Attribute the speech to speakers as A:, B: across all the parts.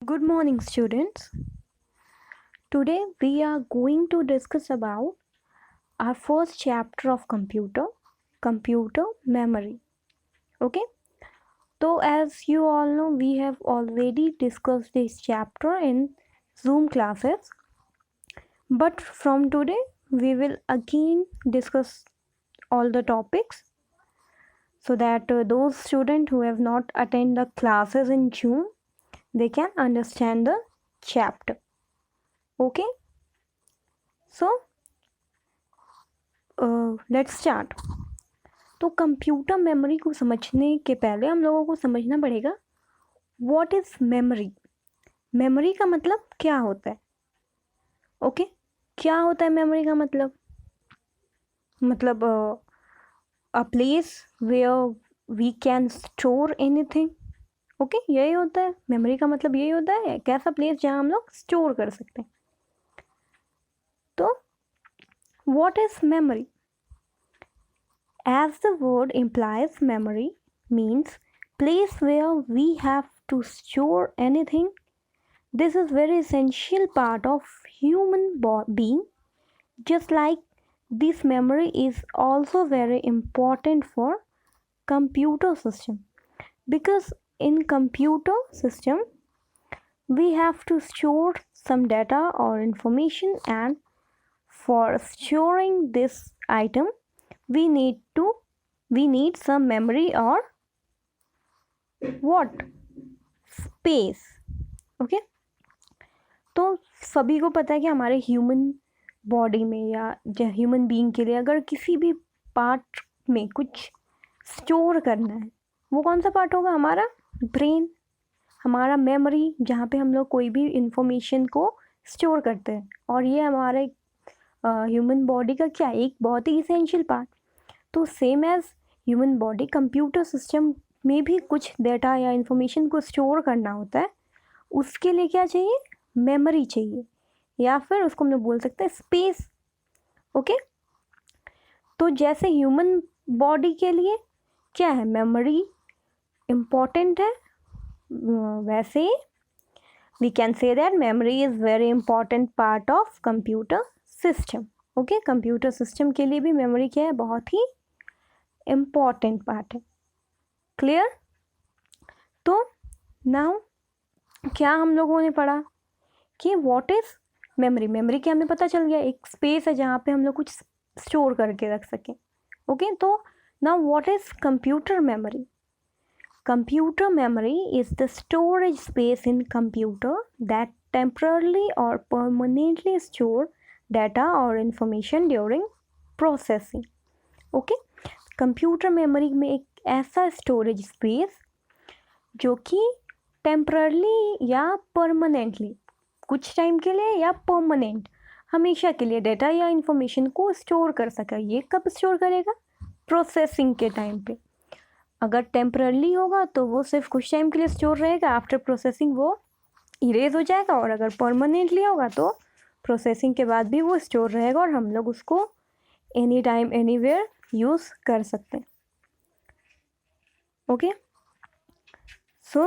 A: Good morning, students. Today we are going to discuss about our first chapter of computer memory. Okay, so as you all know, we have already discussed this chapter in Zoom classes, but from today we will again discuss all the topics so that those students who have not attended the classes in June, they can understand the chapter. Okay, so let's start. तो computer memory को समझने के पहले हम लोगों को समझना पड़ेगा व्हाट इज मेमोरी। मेमोरी का मतलब क्या होता है? ओके क्या होता है मेमोरी का मतलब a place where we can store anything. Okay यही होता है मेमोरी का मतलब, यही होता है एक ऐसा प्लेस जहाँ हम लोग स्टोर कर सकते हैं। तो what is memory? As the word implies, memory means place where we have to store anything. This is very essential part of human being. Just like this memory is also very important for computer system, because in computer system we have to store some data or information, and for storing this item we need some memory or what space. Okay तो सभी को पता है कि हमारे human body में या human being के लिए अगर किसी भी पार्ट में कुछ स्टोर करना है, वो कौन सा पार्ट होगा? हमारा ब्रेन, हमारा मेमोरी, जहाँ पे हम लोग कोई भी इंफॉर्मेशन को स्टोर करते हैं। और ये हमारे ह्यूमन बॉडी का क्या, एक बहुत ही इसेंशियल पार्ट। तो same as human body, computer system में भी कुछ डेटा या इंफॉर्मेशन को स्टोर करना होता है। उसके लिए क्या चाहिए? मेमोरी चाहिए, या फिर उसको हम लोग बोल सकते हैं स्पेस। ओके तो जैसे ह्यूमन बॉडी के लिए क्या है, मेमोरी इम्पॉर्टेंट है, वैसे we can say that memory is very important part of computer system. Okay computer system के लिए भी मेमोरी क्या है, बहुत ही इम्पॉर्टेंट पार्ट है। क्लियर? तो नाउ क्या हम लोगों ने पढ़ा कि व्हाट इज मेमोरी। मेमोरी क्या हमें पता चल गया, एक स्पेस है जहाँ पे हम लोग कुछ स्टोर करके रख सकें। ओके तो now what is computer memory? Computer memory is the storage space in computer that temporarily और permanently store data or information during processing. Okay computer memory में एक ऐसा स्टोरेज स्पेस जो कि टेम्पररली या परमानेंटली, कुछ टाइम के लिए या परमानेंट, हमेशा के लिए डेटा या इंफॉर्मेशन को स्टोर कर सका। ये कब स्टोर करेगा? प्रोसेसिंग के टाइम पे। अगर टेम्पररली होगा तो वो सिर्फ कुछ टाइम के लिए स्टोर रहेगा, आफ्टर प्रोसेसिंग वो इरेज हो जाएगा। और अगर परमानेंटली होगा तो प्रोसेसिंग के बाद भी वो स्टोर रहेगा और हम लोग उसको एनी टाइम एनीवेयर यूज़ कर सकते हैं। ओके सो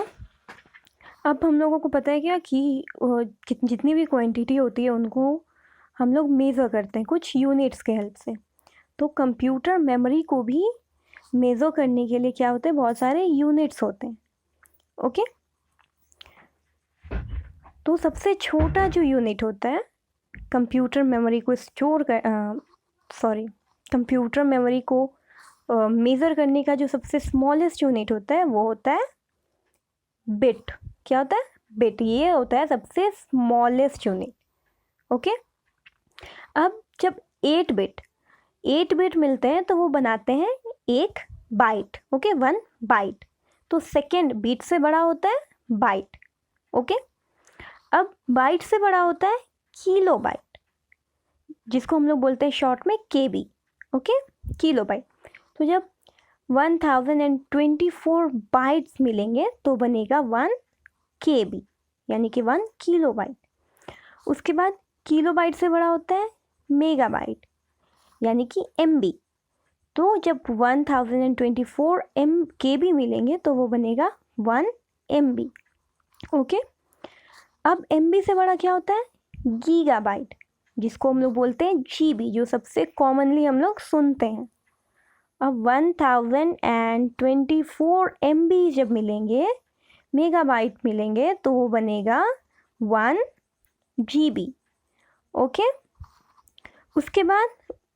A: अब हम लोगों को पता है क्या कि जितनी भी क्वांटिटी होती है उनको हम लोग मेज़र करते हैं कुछ यूनिट्स के हेल्प से। तो कंप्यूटर मेमोरी को भी मेज़र करने के लिए क्या होते हैं, बहुत सारे यूनिट्स होते हैं। ओके तो सबसे छोटा जो यूनिट होता है कंप्यूटर मेमोरी को कंप्यूटर मेमोरी को मेज़र करने का जो सबसे स्मॉलेस्ट यूनिट होता है वो होता है बिट। क्या होता है? बिट। ये होता है सबसे स्मॉलेस्ट यूनिट। ओके अब जब 8 बिट मिलते हैं तो वो बनाते हैं एक बाइट। Okay 1 byte. तो सेकेंड बीट से बड़ा होता है बाइट। ओके अब बाइट से बड़ा होता है किलो बाइट, जिसको हम लोग बोलते हैं शॉर्ट में KB। Okay kilo byte. तो जब 1024 बाइट्स मिलेंगे तो बनेगा 1 KB, यानी कि 1 किलो बाइट। उसके बाद किलो बाइट से बड़ा होता है मेगा बाइट, यानी कि MB। तो जब 1024 KB मिलेंगे तो वो बनेगा 1 MB। ओके अब MB से बड़ा क्या होता है? गीगाबाइट, जिसको हम लोग बोलते हैं GB, जो सबसे कॉमनली हम लोग सुनते हैं। अब 1024 MB जब मिलेंगे, मेगाबाइट मिलेंगे, तो वो बनेगा 1 GB। ओके, उसके बाद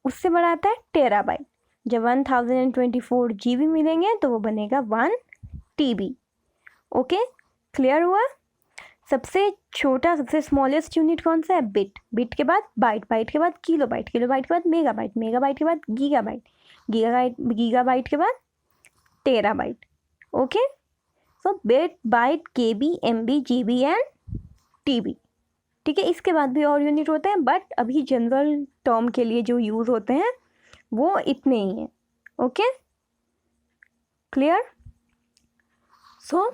A: उससे बड़ा आता है टेराबाइट। जब 1024 GB मिलेंगे तो वो बनेगा 1 TB। ओके, क्लियर हुआ? सबसे छोटा, सबसे स्मॉलेस्ट यूनिट कौन सा है? बिट। बिट के बाद बाइट, बाइट के बाद किलोबाइट, किलोबाइट के बाद मेगाबाइट, मेगाबाइट के बाद गीगाबाइट, गीगाबाइट के बाद terabyte. Okay, so bit, byte, KB, MB, GB and TB। ठीक है, इसके बाद भी और यूनिट होते हैं, बट अभी जनरल टर्म के लिए जो यूज़ होते हैं वो इतने ही हैं। Okay, clear? So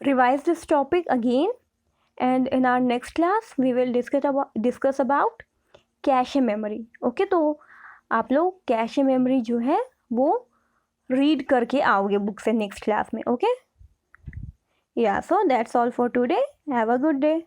A: revise this topic again, and in our next class we will discuss about cache memory. Okay, तो आप लोग कैश मेमोरी जो है वो रीड करके आओगे बुक से नेक्स्ट क्लास में। ओके, या, so that's all for today. Have a good day.